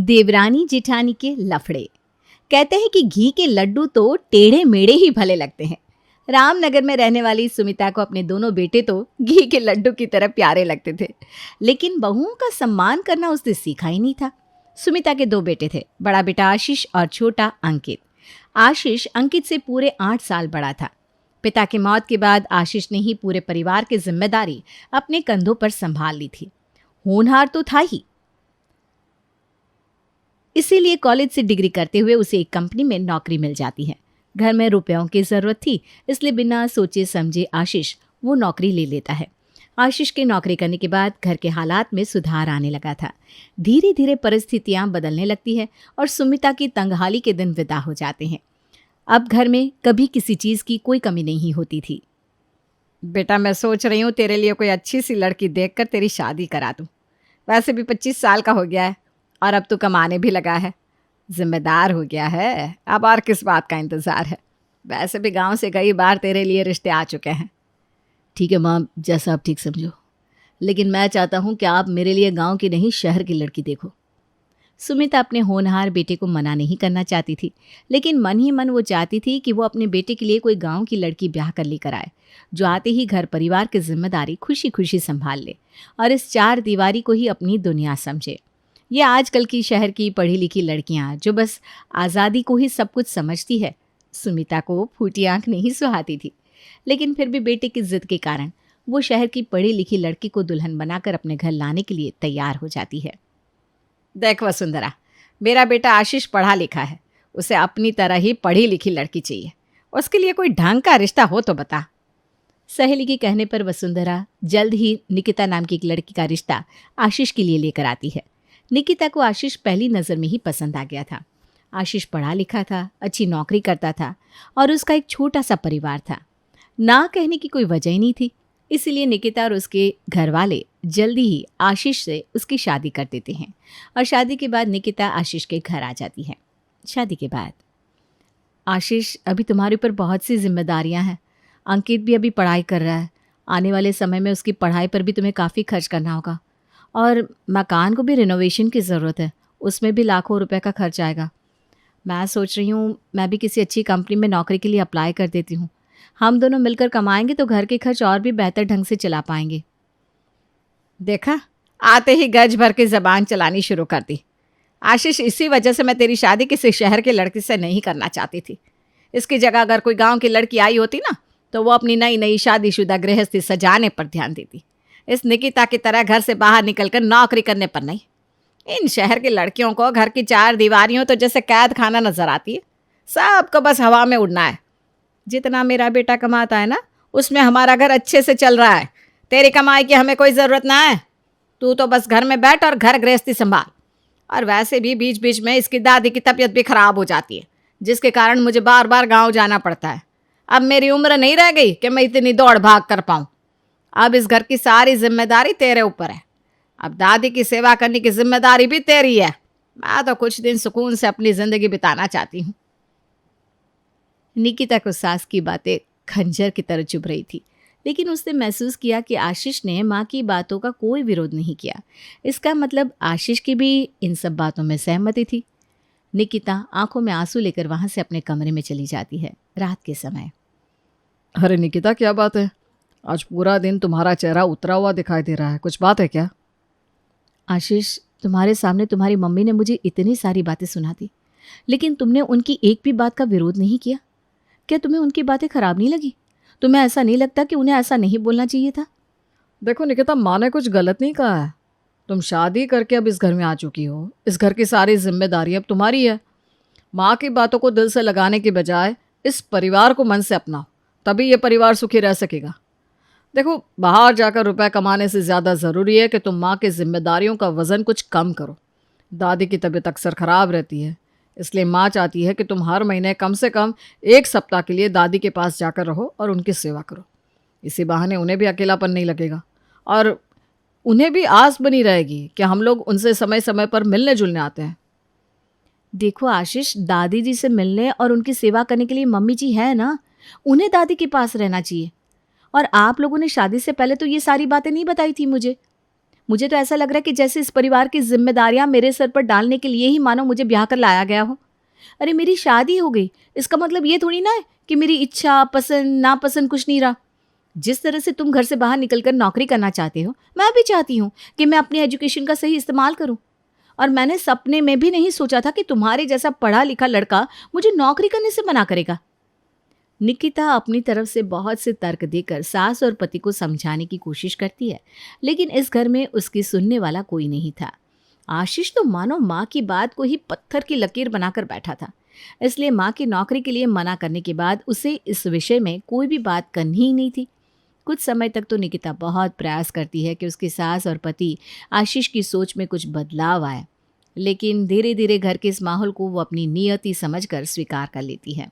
देवरानी जेठानी के लफड़े। कहते हैं कि घी के लड्डू तो टेढ़े मेढ़े ही भले लगते हैं। रामनगर में रहने वाली सुमिता को अपने दोनों बेटे तो घी के लड्डू की तरह प्यारे लगते थे, लेकिन बहुओं का सम्मान करना उसने सीखा ही नहीं था। सुमिता के दो बेटे थे, बड़ा बेटा आशीष और छोटा अंकित। आशीष अंकित से पूरे 8 साल बड़ा था। पिता की मौत के बाद आशीष ने ही पूरे परिवार की जिम्मेदारी अपने कंधों पर संभाल ली थी। होनहार तो था ही, इसीलिए कॉलेज से डिग्री करते हुए उसे एक कंपनी में नौकरी मिल जाती है। घर में रुपयों की जरूरत थी, इसलिए बिना सोचे समझे आशीष वो नौकरी ले लेता है। आशीष के नौकरी करने के बाद घर के हालात में सुधार आने लगा था। धीरे धीरे परिस्थितियां बदलने लगती है और सुमिता की तंगहाली के दिन विदा हो जाते हैं। अब घर में कभी किसी चीज़ की कोई कमी नहीं होती थी। बेटा, मैं सोच रही हूँ तेरे लिए कोई अच्छी सी लड़की देखकर तेरी शादी करा दूँ। वैसे भी 25 साल का हो गया है और अब तू कमाने भी लगा है, जिम्मेदार हो गया है। अब और किस बात का इंतज़ार है। वैसे भी गांव से कई बार तेरे लिए रिश्ते आ चुके हैं। ठीक है माँ, जैसा आप ठीक समझो, लेकिन मैं चाहता हूँ कि आप मेरे लिए गांव की नहीं शहर की लड़की देखो। सुमिता अपने होनहार बेटे को मना नहीं करना चाहती थी, लेकिन मन ही मन वो चाहती थी कि वो अपने बेटे के लिए कोई गांव की लड़की ब्याह कर लेकर आए, जो आते ही घर परिवार की जिम्मेदारी खुशी खुशी संभाल ले और इस 4 दीवारी को ही अपनी दुनिया समझे। ये आजकल की शहर की पढ़ी लिखी लड़कियां जो बस आज़ादी को ही सब कुछ समझती है। सुमिता को फूटी आंख नहीं सुहाती थी, लेकिन फिर भी बेटे की जिद के कारण वो शहर की पढ़ी लिखी लड़की को दुल्हन बनाकर अपने घर लाने के लिए तैयार हो जाती है। देख वसुंधरा, मेरा बेटा आशीष पढ़ा लिखा है, उसे अपनी तरह ही पढ़ी लिखी लड़की चाहिए। उसके लिए कोई ढंग का रिश्ता हो तो बता। सहेली के कहने पर वसुंधरा जल्द ही निकिता नाम की एक लड़की का रिश्ता आशीष के लिए लेकर आती है। निकिता को आशीष पहली नज़र में ही पसंद आ गया था। आशीष पढ़ा लिखा था, अच्छी नौकरी करता था और उसका एक छोटा सा परिवार था। ना कहने की कोई वजह ही नहीं थी, इसीलिए निकिता और उसके घर वाले जल्दी ही आशीष से उसकी शादी कर देते हैं और शादी के बाद निकिता आशीष के घर आ जाती है। शादी के बाद आशीष, अभी तुम्हारे ऊपर बहुत सी जिम्मेदारियां हैं। अंकित भी अभी पढ़ाई कर रहा है, आने वाले समय में उसकी पढ़ाई पर भी तुम्हें काफ़ी खर्च करना होगा और मकान को भी रिनोवेशन की ज़रूरत है, उसमें भी लाखों रुपए का खर्च आएगा। मैं सोच रही हूँ मैं भी किसी अच्छी कंपनी में नौकरी के लिए अप्लाई कर देती हूँ। हम दोनों मिलकर कमाएंगे तो घर के खर्च और भी बेहतर ढंग से चला पाएंगे। देखा, आते ही गज भर के ज़बान चलानी शुरू कर दी। आशीष, इसी वजह से मैं तेरी शादी किसी शहर की लड़की से नहीं करना चाहती थी। इसकी जगह अगर कोई गांव की लड़की आई होती ना, तो वो अपनी नई नई शादीशुदा गृहस्थी सजाने पर ध्यान देती, इस निकिता की तरह घर से बाहर निकलकर नौकरी करने पर नहीं। इन शहर की लड़कियों को घर की 4 दीवारियों तो जैसे कैद खाना नजर आती है। सबको बस हवा में उड़ना है। जितना मेरा बेटा कमाता है ना, उसमें हमारा घर अच्छे से चल रहा है। तेरी कमाई की हमें कोई ज़रूरत ना है। तू तो बस घर में बैठ और घर गृहस्थी संभाल। और वैसे भी बीच बीच में इसकी दादी की तबीयत भी खराब हो जाती है, जिसके कारण मुझे बार बार गाँव जाना पड़ता है। अब मेरी उम्र नहीं रह गई कि मैं इतनी दौड़ भाग कर पाऊँ। अब इस घर की सारी जिम्मेदारी तेरे ऊपर है। अब दादी की सेवा करने की जिम्मेदारी भी तेरी है। मैं तो कुछ दिन सुकून से अपनी ज़िंदगी बिताना चाहती हूँ। निकिता को सास की बातें खंजर की तरह चुभ रही थी, लेकिन उसने महसूस किया कि आशीष ने माँ की बातों का कोई विरोध नहीं किया। इसका मतलब आशीष की भी इन सब बातों में सहमति थी। निकिता आंखों में आंसू लेकर वहाँ से अपने कमरे में चली जाती है रात के समय। अरे निकिता, क्या बात है? आज पूरा दिन तुम्हारा चेहरा उतरा हुआ दिखाई दे रहा है, कुछ बात है क्या? आशीष, तुम्हारे सामने तुम्हारी मम्मी ने मुझे इतनी सारी बातें सुना दी, लेकिन तुमने उनकी एक भी बात का विरोध नहीं किया। क्या तुम्हें उनकी बातें खराब नहीं लगी? तुम्हें ऐसा नहीं लगता कि उन्हें ऐसा नहीं बोलना चाहिए था? देखो निकिता, माँ ने कुछ गलत नहीं कहा है। तुम शादी करके अब इस घर में आ चुकी हो, इस घर की सारी जिम्मेदारी अब तुम्हारी है। माँ की बातों को दिल से लगाने के बजाय इस परिवार को मन से अपनाओ, तभी ये परिवार सुखी रह सकेगा। देखो, बाहर जाकर रुपए कमाने से ज़्यादा ज़रूरी है कि तुम माँ की जिम्मेदारियों का वज़न कुछ कम करो। दादी की तबीयत अक्सर ख़राब रहती है, इसलिए माँ चाहती है कि तुम हर महीने कम से कम 1 सप्ताह के लिए दादी के पास जाकर रहो और उनकी सेवा करो। इसी बहाने उन्हें भी अकेलापन नहीं लगेगा और उन्हें भी आस बनी रहेगी कि हम लोग उनसे समय समय पर मिलने जुलने आते हैं। देखो आशीष, दादी जी से मिलने और उनकी सेवा करने के लिए मम्मी जी है ना, उन्हें दादी के पास रहना चाहिए। और आप लोगों ने शादी से पहले तो ये सारी बातें नहीं बताई थी मुझे। मुझे तो ऐसा लग रहा है कि जैसे इस परिवार की जिम्मेदारियां मेरे सर पर डालने के लिए ही मानो मुझे ब्याह कर लाया गया हो। अरे मेरी शादी हो गई, इसका मतलब ये थोड़ी ना है कि मेरी इच्छा पसंद नापसंद कुछ नहीं रहा। जिस तरह से तुम घर से बाहर निकलकर नौकरी करना चाहते हो, मैं भी चाहती हूँ कि मैं अपनी एजुकेशन का सही इस्तेमाल करूँ। और मैंने सपने में भी नहीं सोचा था कि तुम्हारे जैसा पढ़ा लिखा लड़का मुझे नौकरी करने से मना करेगा। निकिता अपनी तरफ से बहुत से तर्क देकर सास और पति को समझाने की कोशिश करती है, लेकिन इस घर में उसकी सुनने वाला कोई नहीं था। आशीष तो मानो माँ की बात को ही पत्थर की लकीर बनाकर बैठा था। इसलिए माँ की नौकरी के लिए मना करने के बाद उसे इस विषय में कोई भी बात करनी ही नहीं थी। कुछ समय तक तो निकिता बहुत प्रयास करती है कि उसकी सास और पति आशीष की सोच में कुछ बदलाव आए, लेकिन धीरे धीरे घर के इस माहौल को वो अपनी नियति समझकर स्वीकार कर लेती है।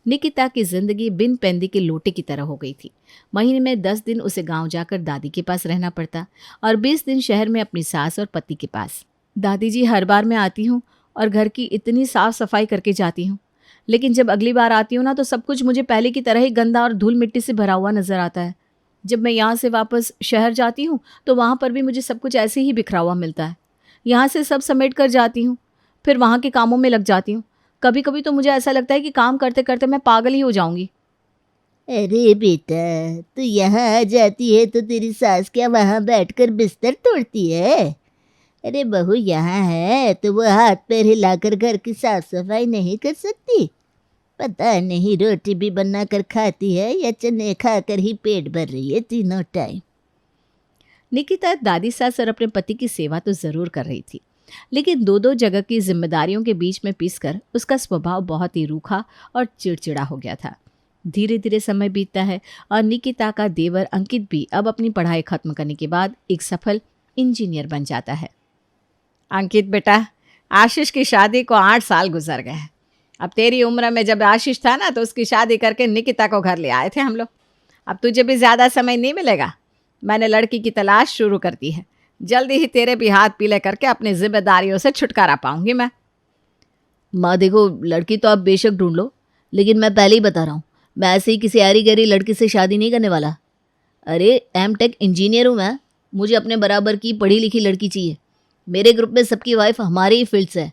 निकिता की जिंदगी बिन पैंदी के लोटे की तरह हो गई थी। महीने में 10 दिन उसे गांव जाकर दादी के पास रहना पड़ता और 20 दिन शहर में अपनी सास और पति के पास। दादी जी, हर बार मैं आती हूँ और घर की इतनी साफ सफाई करके जाती हूँ, लेकिन जब अगली बार आती हूँ ना तो सब कुछ मुझे पहले की तरह ही गंदा और धूल मिट्टी से भरा हुआ नजर आता है। जब मैं यहाँ से वापस शहर जाती हूँ तो वहाँ पर भी मुझे सब कुछ ऐसे ही बिखरा हुआ मिलता है। यहाँ से सब समेट कर जाती हूँ, फिर वहाँ के कामों में लग जाती हूँ। कभी कभी तो मुझे ऐसा लगता है कि काम करते करते मैं पागल ही हो जाऊंगी। अरे बेटा, तू यहाँ आ जाती है तो तेरी सास क्या वहाँ बैठकर बिस्तर तोड़ती है? अरे बहू यहाँ है तो वो हाथ पैर हिलाकर घर की साफ सफाई नहीं कर सकती? पता नहीं रोटी भी बना कर खाती है या चने खाकर ही पेट भर रही है तीनों टाइम। निकिता दादी सास और अपने पति की सेवा तो जरूर कर रही थी, लेकिन दो दो जगह की जिम्मेदारियों के बीच में पिसकर उसका स्वभाव बहुत ही रूखा और चिड़चिड़ा हो गया था। धीरे धीरे समय बीतता है और निकिता का देवर अंकित भी अब अपनी पढ़ाई खत्म करने के बाद एक सफल इंजीनियर बन जाता है। अंकित बेटा, आशीष की शादी को 8 साल गुजर गए हैं। अब तेरी उम्र में जब आशीष था ना तो उसकी शादी करके निकिता को घर ले आए थे हम लोग। अब तुझे भी ज़्यादा समय नहीं मिलेगा। मैंने लड़की की तलाश शुरू कर दी है। जल्दी ही तेरे भी हाथ पीले करके अपनी जिम्मेदारियों से छुटकारा पाऊंगी मैं। माँ देखो, लड़की तो आप बेशक ढूंढ लो, लेकिन मैं पहले ही बता रहा हूँ, मैं ऐसे ही किसी ऐरी गहरी लड़की से शादी नहीं करने वाला। अरे एमटेक इंजीनियर हूँ मैं, मुझे अपने बराबर की पढ़ी लिखी लड़की चाहिए। मेरे ग्रुप में सबकी वाइफ हमारे ही फील्ड से है।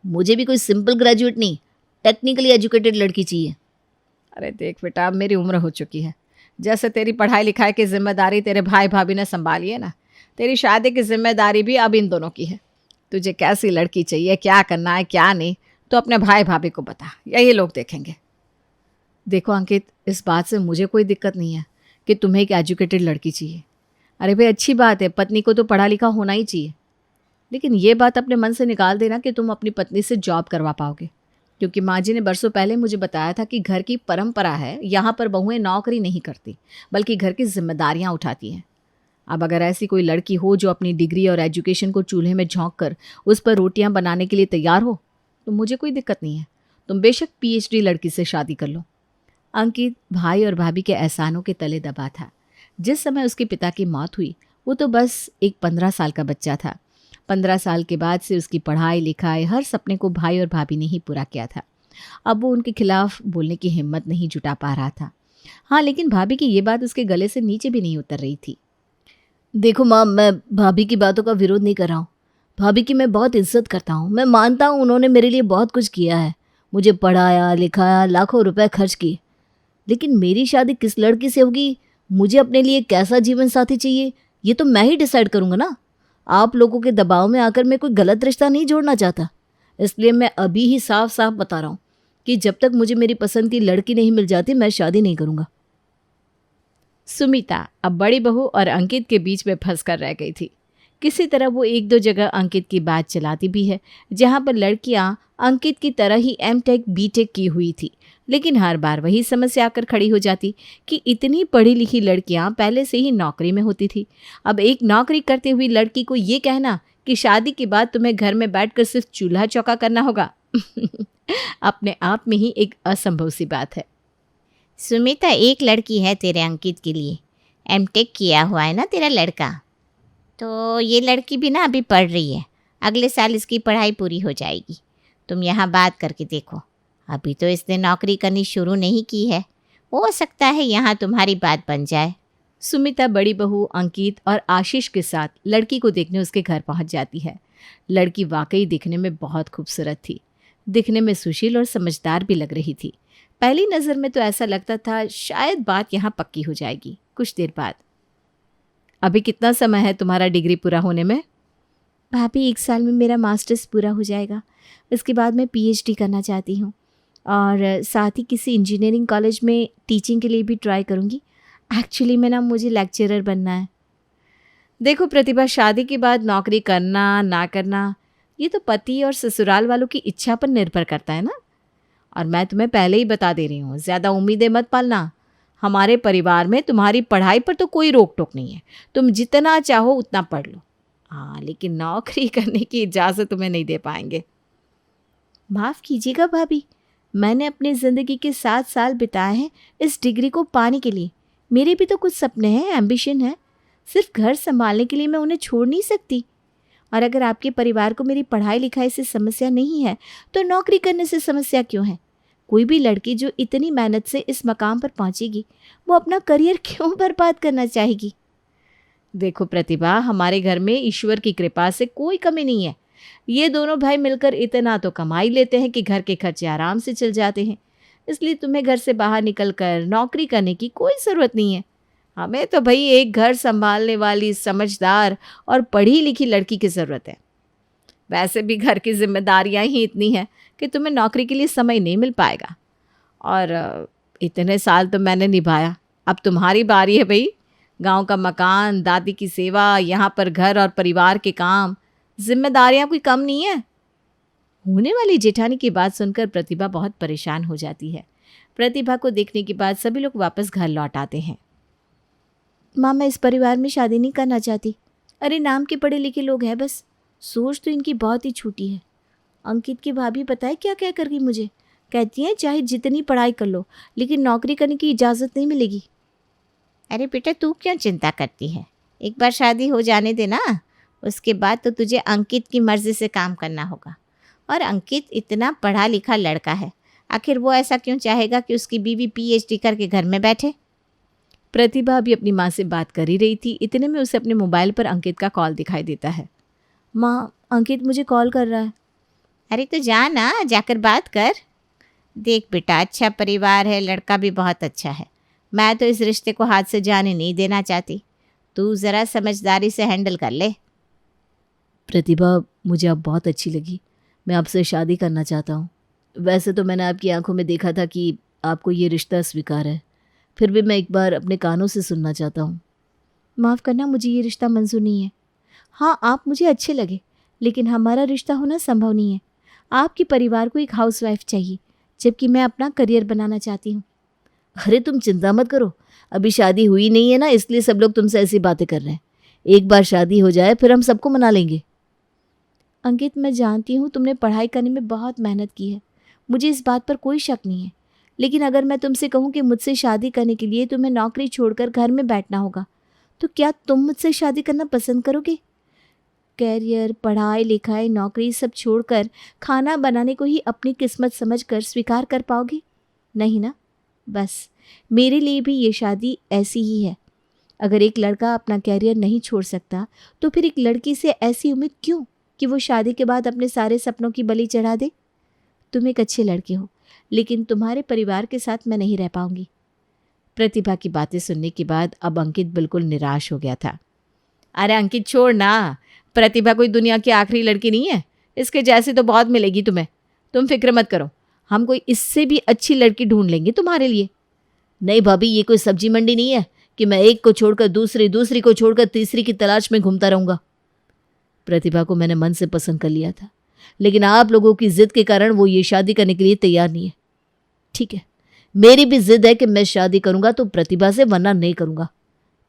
मुझे भी कोई सिंपल ग्रेजुएट नहीं, टेक्निकली एजुकेटेड लड़की चाहिए। अरे देख बेटा, अब मेरी उम्र हो चुकी है। जैसे तेरी पढ़ाई लिखाई की जिम्मेदारी तेरे भाई भाभी ने संभाली है ना, तेरी शादी की जिम्मेदारी भी अब इन दोनों की है। तुझे कैसी लड़की चाहिए, क्या करना है क्या नहीं, तो अपने भाई भाभी को बता, यही लोग देखेंगे। देखो अंकित, इस बात से मुझे कोई दिक्कत नहीं है कि तुम्हें एक एजुकेटेड लड़की चाहिए। अरे भाई अच्छी बात है, पत्नी को तो पढ़ा लिखा होना ही चाहिए, लेकिन ये बात अपने मन से निकाल देना कि तुम अपनी पत्नी से जॉब करवा पाओगे, क्योंकि माँ जी ने बरसों पहले मुझे बताया था कि घर की परंपरा है, यहाँ पर बहुएं नौकरी नहीं करती बल्कि घर की जिम्मेदारियाँ उठाती हैं। अब अगर ऐसी कोई लड़की हो जो अपनी डिग्री और एजुकेशन को चूल्हे में झोंक कर उस पर रोटियां बनाने के लिए तैयार हो, तो मुझे कोई दिक्कत नहीं है। तुम बेशक पीएचडी लड़की से शादी कर लो। अंकित भाई और भाभी के एहसानों के तले दबा था। जिस समय उसके पिता की मौत हुई वो तो बस एक 15 साल का बच्चा था। 15 साल के बाद से उसकी पढ़ाई लिखाई हर सपने को भाई और भाभी ने ही पूरा किया था। अब वो उनके खिलाफ बोलने की हिम्मत नहीं जुटा पा रहा था। हाँ, लेकिन भाभी की ये बात उसके गले से नीचे भी नहीं उतर रही थी। देखो माँ, मैं भाभी की बातों का विरोध नहीं कर रहा हूँ। भाभी की मैं बहुत इज्जत करता हूँ। मैं मानता हूँ उन्होंने मेरे लिए बहुत कुछ किया है, मुझे पढ़ाया लिखाया, लाखों रुपए खर्च किए। लेकिन मेरी शादी किस लड़की से होगी, मुझे अपने लिए कैसा जीवन साथी चाहिए, ये तो मैं ही डिसाइड करूँगा ना। आप लोगों के दबाव में आकर मैं कोई गलत रिश्ता नहीं जोड़ना चाहता। इसलिए मैं अभी ही साफ साफ बता रहा हूँ कि जब तक मुझे मेरी पसंद की लड़की नहीं मिल जाती मैं शादी नहीं करूँगा। सुमिता अब बड़ी बहू और अंकित के बीच में फंस कर रह गई थी। किसी तरह वो एक दो जगह अंकित की बात चलाती भी है, जहाँ पर लड़कियाँ अंकित की तरह ही एमटेक बीटेक की हुई थी, लेकिन हर बार वही समस्या आकर खड़ी हो जाती कि इतनी पढ़ी लिखी लड़कियाँ पहले से ही नौकरी में होती थी। अब एक नौकरी करती हुई लड़की को ये कहना कि शादी के बाद तुम्हें घर में बैठकर सिर्फ चूल्हा चौका करना होगा अपने आप में ही एक असंभव सी बात है। सुमिता, एक लड़की है तेरे अंकित के लिए, एमटेक किया हुआ है ना तेरा लड़का, तो ये लड़की भी ना अभी पढ़ रही है। अगले साल इसकी पढ़ाई पूरी हो जाएगी। तुम यहाँ बात करके देखो। अभी तो इसने नौकरी करनी शुरू नहीं की है, हो सकता है यहाँ तुम्हारी बात बन जाए। सुमिता बड़ी बहू अंकित और आशीष के साथ लड़की को देखने उसके घर पहुंच जाती है। लड़की वाकई दिखने में बहुत खूबसूरत थी। दिखने में सुशील और समझदार भी लग रही थी। पहली नज़र में तो ऐसा लगता था शायद बात यहाँ पक्की हो जाएगी कुछ देर बाद। अभी कितना समय है तुम्हारा डिग्री पूरा होने में? भाभी 1 साल में मेरा मास्टर्स पूरा हो जाएगा। उसके बाद मैं पीएचडी करना चाहती हूँ और साथ ही किसी इंजीनियरिंग कॉलेज में टीचिंग के लिए भी ट्राई करूँगी। एक्चुअली में ना मुझे लेक्चरर बनना है। देखो प्रतिभा, शादी के बाद नौकरी करना ना करना ये तो पति और ससुराल वालों की इच्छा पर निर्भर करता है ना। और मैं तुम्हें पहले ही बता दे रही हूँ, ज़्यादा उम्मीदें मत पालना। हमारे परिवार में तुम्हारी पढ़ाई पर तो कोई रोक टोक नहीं है। तुम जितना चाहो उतना पढ़ लो। हाँ, लेकिन नौकरी करने की इजाज़त तुम्हें नहीं दे पाएंगे। माफ़ कीजिएगा भाभी, मैंने अपनी ज़िंदगी के 7 साल बिताए हैं इस डिग्री को पाने के लिए। मेरे भी तो कुछ सपने हैं, एम्बिशन है। सिर्फ घर संभालने के लिए मैं उन्हें छोड़ नहीं सकती। और अगर आपके परिवार को मेरी पढ़ाई लिखाई से समस्या नहीं है तो नौकरी करने से समस्या क्यों है? कोई भी लड़की जो इतनी मेहनत से इस मकाम पर पहुंचेगी वो अपना करियर क्यों बर्बाद करना चाहेगी? देखो प्रतिभा, हमारे घर में ईश्वर की कृपा से कोई कमी नहीं है। ये दोनों भाई मिलकर इतना तो कमाई लेते हैं कि घर के खर्चे आराम से चल जाते हैं। इसलिए तुम्हें घर से बाहर निकलकर नौकरी करने की कोई ज़रूरत नहीं है। हमें तो भाई एक घर संभालने वाली समझदार और पढ़ी लिखी लड़की की ज़रूरत है। वैसे भी घर की जिम्मेदारियां ही इतनी हैं कि तुम्हें नौकरी के लिए समय नहीं मिल पाएगा। और इतने साल तो मैंने निभाया, अब तुम्हारी बारी है भाई। गांव का मकान, दादी की सेवा, यहाँ पर घर और परिवार के काम, जिम्मेदारियां कोई कम नहीं है। होने वाली जेठानी की बात सुनकर प्रतिभा बहुत परेशान हो जाती है। प्रतिभा को देखने के बाद सभी लोग वापस घर लौट आते हैं। माँ, मैं इस परिवार में शादी नहीं करना चाहती। अरे नाम के पढ़े लिखे लोग हैं बस। सोच तो इनकी बहुत ही छोटी है। अंकित की भाभी बताए क्या क्या कर गई मुझे। कहती हैं चाहे जितनी पढ़ाई कर लो लेकिन नौकरी करने की इजाज़त नहीं मिलेगी। अरे बेटा, तू क्यों चिंता करती है? एक बार शादी हो जाने देना, उसके बाद तो तुझे अंकित की मर्ज़ी से काम करना होगा। और अंकित इतना पढ़ा लिखा लड़का है, आखिर वो ऐसा क्यों चाहेगा कि उसकी बीवी पीएचडी करके घर में बैठे? प्रतिभा अभी अपनी माँ से बात कर ही रही थी, इतने में उसे अपने मोबाइल पर अंकित का कॉल दिखाई देता है। माँ, अंकित मुझे कॉल कर रहा है। अरे तो जा ना, जाकर बात कर। देख बेटा, अच्छा परिवार है, लड़का भी बहुत अच्छा है। मैं तो इस रिश्ते को हाथ से जाने नहीं देना चाहती। तू ज़रा समझदारी से हैंडल कर ले। प्रतिभा, मुझे आप बहुत अच्छी लगी। मैं आपसे शादी करना चाहता हूँ। वैसे तो मैंने आपकी आंखों में देखा था कि आपको ये रिश्ता स्वीकार है, फिर भी मैं एक बार अपने कानों से सुनना चाहता हूँ। माफ़ करना, मुझे ये रिश्ता मंजूर नहीं है। हाँ, आप मुझे अच्छे लगे लेकिन हमारा रिश्ता होना संभव नहीं है। आपके परिवार को एक हाउसवाइफ चाहिए जबकि मैं अपना करियर बनाना चाहती हूँ। अरे तुम चिंता मत करो, अभी शादी हुई नहीं है ना, इसलिए सब लोग तुमसे ऐसी बातें कर रहे हैं। एक बार शादी हो जाए फिर हम सबको मना लेंगे। अंकित, मैं जानती हूँ तुमने पढ़ाई करने में बहुत मेहनत की है, मुझे इस बात पर कोई शक नहीं है। लेकिन अगर मैं तुमसे कहूँ कि मुझसे शादी करने के लिए तुम्हें नौकरी छोड़कर घर में बैठना होगा तो क्या तुम मुझसे शादी करना पसंद करोगे? कैरियर, पढ़ाई लिखाई, नौकरी सब छोड़कर खाना बनाने को ही अपनी किस्मत समझकर स्वीकार कर पाओगे? नहीं ना। बस मेरे लिए भी ये शादी ऐसी ही है। अगर एक लड़का अपना कैरियर नहीं छोड़ सकता तो फिर एक लड़की से ऐसी उम्मीद क्यों कि वो शादी के बाद अपने सारे सपनों की बलि चढ़ा दे? तुम एक अच्छे लड़के हो लेकिन तुम्हारे परिवार के साथ मैं नहीं रह पाऊंगी। प्रतिभा की बातें सुनने के बाद अब अंकित बिल्कुल निराश हो गया था। अरे अंकित, छोड़ ना। प्रतिभा कोई दुनिया की आखिरी लड़की नहीं है, इसके जैसी तो बहुत मिलेगी तुम्हें। तुम फिक्र मत करो, हम कोई इससे भी अच्छी लड़की ढूंढ लेंगे तुम्हारे लिए। नहीं भाभी, ये कोई सब्जी मंडी नहीं है कि मैं एक को छोड़कर दूसरी को छोड़कर तीसरी की तलाश में घूमता रहूँगा। प्रतिभा को मैंने मन से पसंद कर लिया था, लेकिन आप लोगों की जिद के कारण वो ये शादी करने के लिए तैयार नहीं है। ठीक है, मेरी भी जिद है कि मैं शादी करूँगा तो प्रतिभा से, वरना नहीं करूँगा।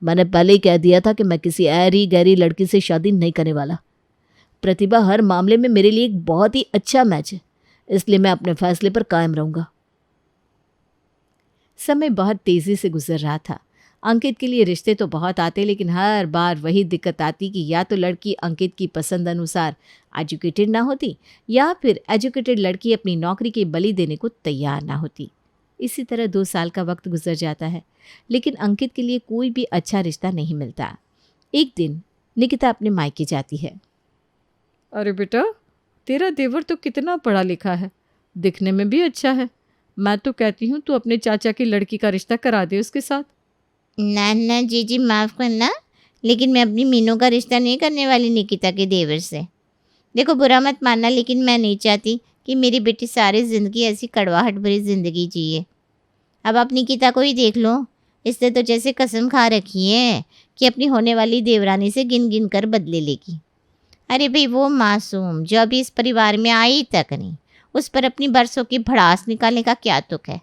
मैंने पहले ही कह दिया था कि मैं किसी ऐरी गहरी लड़की से शादी नहीं करने वाला। प्रतिभा हर मामले में मेरे लिए एक बहुत ही अच्छा मैच है, इसलिए मैं अपने फैसले पर कायम रहूँगा। समय बहुत तेज़ी से गुजर रहा था। अंकित के लिए रिश्ते तो बहुत आते, लेकिन हर बार वही दिक्कत आती कि या तो लड़की अंकित की पसंद अनुसार एजुकेटेड ना होती या फिर एजुकेटेड लड़की अपनी नौकरी की बलि देने को तैयार ना होती। इसी तरह 2 साल का वक्त गुजर जाता है, लेकिन अंकित के लिए कोई भी अच्छा रिश्ता नहीं मिलता। एक दिन निकिता अपने मायके जाती है। अरे बेटा, तेरा देवर तो कितना पढ़ा लिखा है, दिखने में भी अच्छा है। मैं तो कहती हूँ तू अपने चाचा की लड़की का रिश्ता करा दे उसके साथ। ना ना जीजी माफ़ करना, लेकिन मैं अपनी मीनू का रिश्ता नहीं करने वाली निकिता के देवर से। देखो बुरा मत मानना, लेकिन मैं नहीं चाहती कि मेरी बेटी सारी ज़िंदगी ऐसी कड़वाहट भरी ज़िंदगी जिए। अब आप निकिता को ही देख लो, इसने तो जैसे कसम खा रखी है कि अपनी होने वाली देवरानी से गिन गिन कर बदले लेगी। अरे भाई वो मासूम जो अभी इस परिवार में आई तक नहीं, उस पर अपनी बरसों की भड़ास निकालने का क्या तुक है।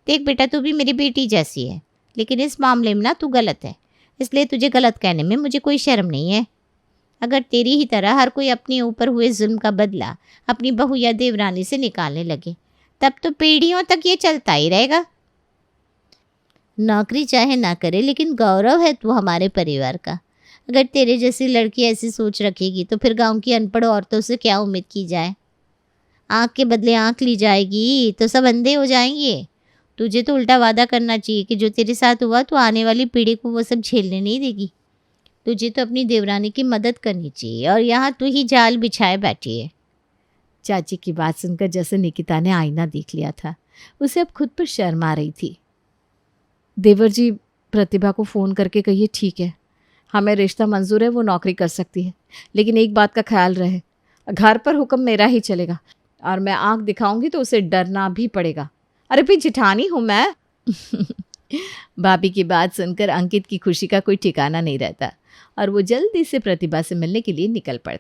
देख बेटा, तू भी मेरी बेटी जैसी है, लेकिन इस मामले में ना तू गलत है, इसलिए तुझे गलत कहने में मुझे कोई शर्म नहीं है। अगर तेरी ही तरह हर कोई अपने ऊपर हुए जुल्म का बदला अपनी बहू या देवरानी से निकालने लगे, तब तो पीढ़ियों तक ये चलता ही रहेगा। नौकरी चाहे ना करे, लेकिन गौरव है तू हमारे परिवार का। अगर तेरे जैसी लड़की ऐसी सोच रखेगी तो फिर गांव की अनपढ़ औरतों से क्या उम्मीद की जाए। आँख के बदले आँख ली जाएगी तो सब अंधे हो जाएंगे। तुझे तो उल्टा वादा करना चाहिए कि जो तेरे साथ हुआ तो आने वाली पीढ़ी को वो सब झेलने नहीं देगी। तुझे तो अपनी देवरानी की मदद करनी चाहिए, और यहाँ तू ही जाल बिछाए बैठी है। चाची की बात सुनकर जैसे निकिता ने आईना देख लिया था, उसे अब खुद पर शर्म आ रही थी। देवर जी, प्रतिभा को फ़ोन करके कहिए ठीक है, हमें रिश्ता मंजूर है, वो नौकरी कर सकती है, लेकिन एक बात का ख्याल रहे, घर पर हुक्म मेरा ही चलेगा, और मैं आंख दिखाऊंगी तो उसे डरना भी पड़ेगा। अरे भाई, जिठानी हूँ मैं। भाभी की बात सुनकर अंकित की खुशी का कोई ठिकाना नहीं रहता और वो जल्दी से प्रतिभा से मिलने के लिए निकल पड़ता है।